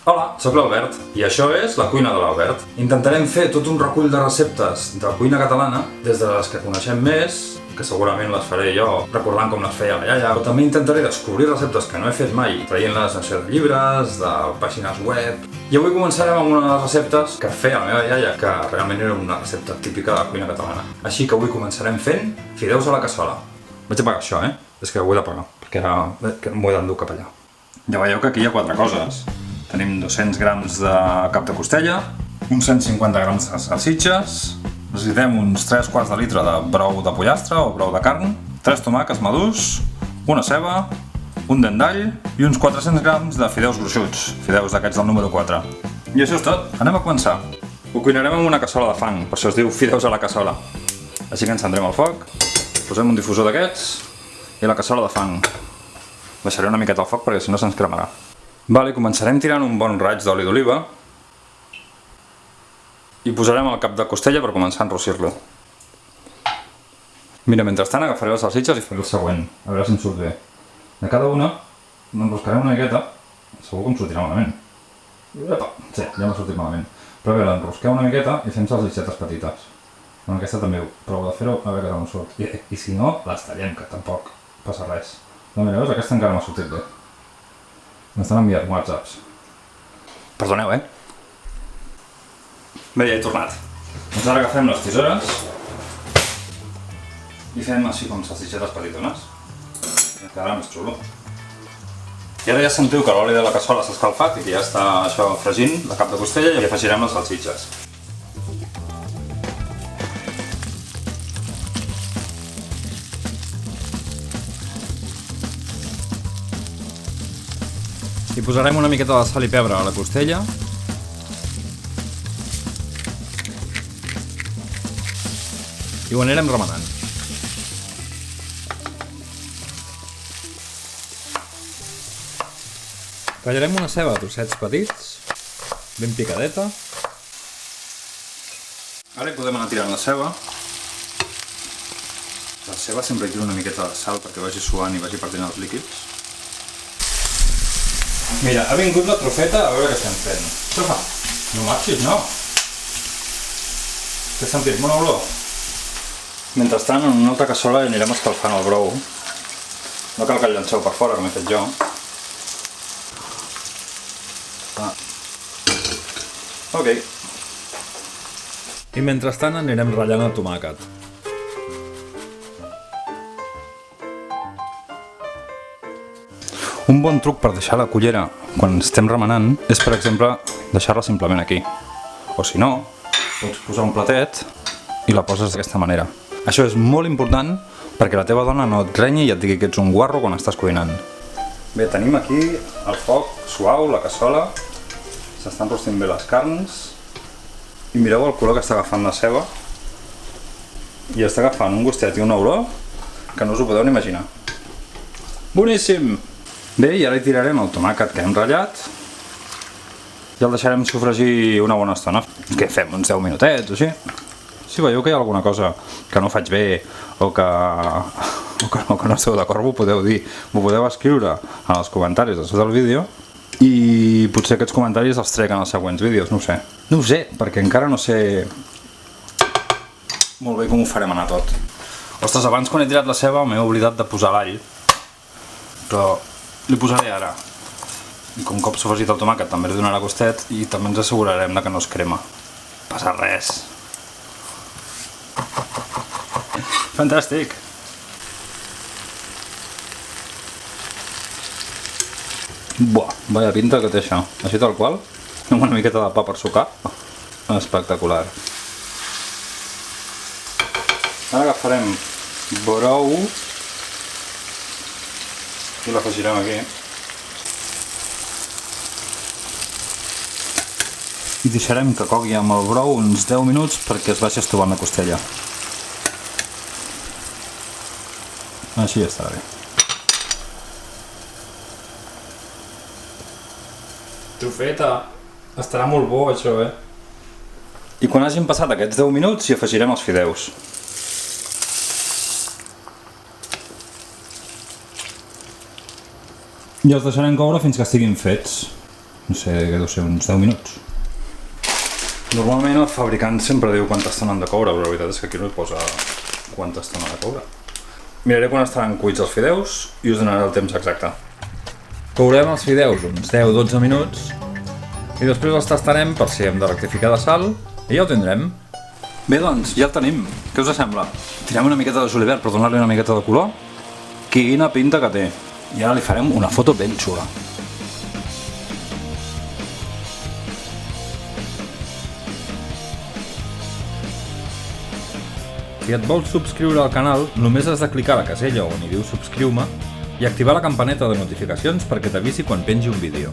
Hola, sóc l'Albert i això és La Cuina de l'Albert. Intentarem fer tot un recull de receptes de cuina catalana, des de les que coneixem més, que segurament les faré jo recordant com les feia la iaia, però també intentaré descobrir receptes que no he fet mai, traient-les de llibres, de pàgines web. I avui començarem amb una de les receptes que feia la meva iaia, que realment era una recepta típica de la cuina catalana. Així que avui començarem fent fideus a la cassola. Vaig a pagar això, És que ho he de pagar, perquè ara m'ho he d'endur cap allà. Ja veieu que aquí hi ha 4 coses. Tenim 200 grams de cap de costella, uns 150 grams de salsitxes, necessitem uns 3 quarts de litre de brou de pollastre o brou de carn, 3 tomàquets madurs, una ceba, un dent d'all i uns 400 grams de fideus gruixuts, fideus d'aquests del número 4. I això és tot, anem a començar. Ho cuinarem amb una cassola de fang, per això es diu fideus a la cassola. Així que encendrem el foc, posem un difusor d'aquests i la cassola de fang. Baixaré una miqueta el foc perquè si no se'ns cremarà. Vale, començarem tirant un bon raig d'oli d'oliva i posarem el cap de costella per començar a enrossir-lo. Mira, mentrestant agafaré les salsitxes i faré el següent, a veure si em surt bé. De cada una n'enroscarem una miqueta, segur que em sortirà malament. Epa, sí, ja m'ha sortit malament. Però a veure, enrosqueu una miqueta i fem salsitxetes petites. Amb aquesta també provo de fer-ho, a veure què tal em surt. I si no, les tallem, que tampoc passa res. No, mira, veus, aquesta encara m'ha sortit bé. M'estan enviant whatsapps. Perdoneu, Bé, ja he tornat. Doncs ara agafem les tisores i fem així com salsitxetes petitones. Quedarà més xulo. I ara ja sentiu que l'oli de la cassola s'ha escalfat i que ja està això fregint, la cap de costella, i afegirem les salsitxes. I posarem una miqueta de sal i pebre a la costella. I ho anirem remenant. Tallarem una ceba a trossets petits, ben picadeta. Ara hi podem anar tirant la ceba. La ceba sempre hi tiro una miqueta de sal perquè vagi suant i vagi partint els líquids. Mira, ha vingut la trofeta a veure què estem fent. Què fa? No marxis, no? Què has sentit? Bona olor? Mentrestant, en una altra cassola anirem escalfant el brou. No cal que el llanceu per fora, com he fet jo. Ok. I mentrestant anirem ratllant el tomàquet. Un bon truc per deixar la cullera quan estem remenant és, per exemple, deixar-la simplement aquí. O si no, pots posar un platet i la poses d'aquesta manera. Això és molt important perquè la teva dona no et renyi i et digui que ets un guarro quan estàs cuinant. Bé, tenim aquí el foc suau, la cassola, s'estan rostint bé les carns i mireu el color que està agafant la ceba i està agafant un gustet i una olor que no us ho podeu ni imaginar. Boníssim! Bé, i ara hi tirarem el tomàquet que hem ratllat i el deixarem sofregir una bona estona. Què fem, uns 10 minutets o així? Si veieu que hi ha alguna cosa que no faig bé o que no esteu d'acord, m'ho podeu dir. M'ho podeu escriure en els comentaris de sota del vídeo i potser aquests comentaris els trec en els següents vídeos, no ho sé. No ho sé, perquè encara no sé molt bé com ho farem anar tot. Ostres, abans quan he tirat la ceba m'he oblidat de posar l'all, però li posaré ara. I com cop sofregit el tomàquet també li donarà gustet i també ens assegurarem que no es crema. Passa res. Fantàstic! Buah, vaya pinta que té això. Així tal qual, amb una miqueta de pa per sucar. Espectacular. Ara agafarem brou i l'afegirem aquí. I deixarem que cogui amb el brou uns 10 minuts perquè es vagi estovant la costella. Així estarà bé. Trufeta! Estarà molt bo això, I quan hagin passat aquests 10 minuts hi afegirem els fideus. I els deixarem coure fins que estiguin fets. No sé, que deu ser uns 10 minuts. Normalment el fabricant sempre diu quanta estona han de coure, però la veritat és que aquí no hi posa quanta estona ha de coure. Miraré quan estaran cuits els fideus i us donaré el temps exacte. Courem els fideus uns 10-12 minuts i després els tastarem per si hem de rectificar de sal i ja ho tindrem. Bé, doncs, ja el tenim. Què us sembla? Tirem una miqueta de julivert per donar-li una miqueta de color. Quina pinta que té. I ara li farem una foto ben xula. Si et vols subscriure al canal, només has de clicar a la casella on hi diu subscriu-me i activar la campaneta de notificacions perquè t'avisi quan pengi un vídeo.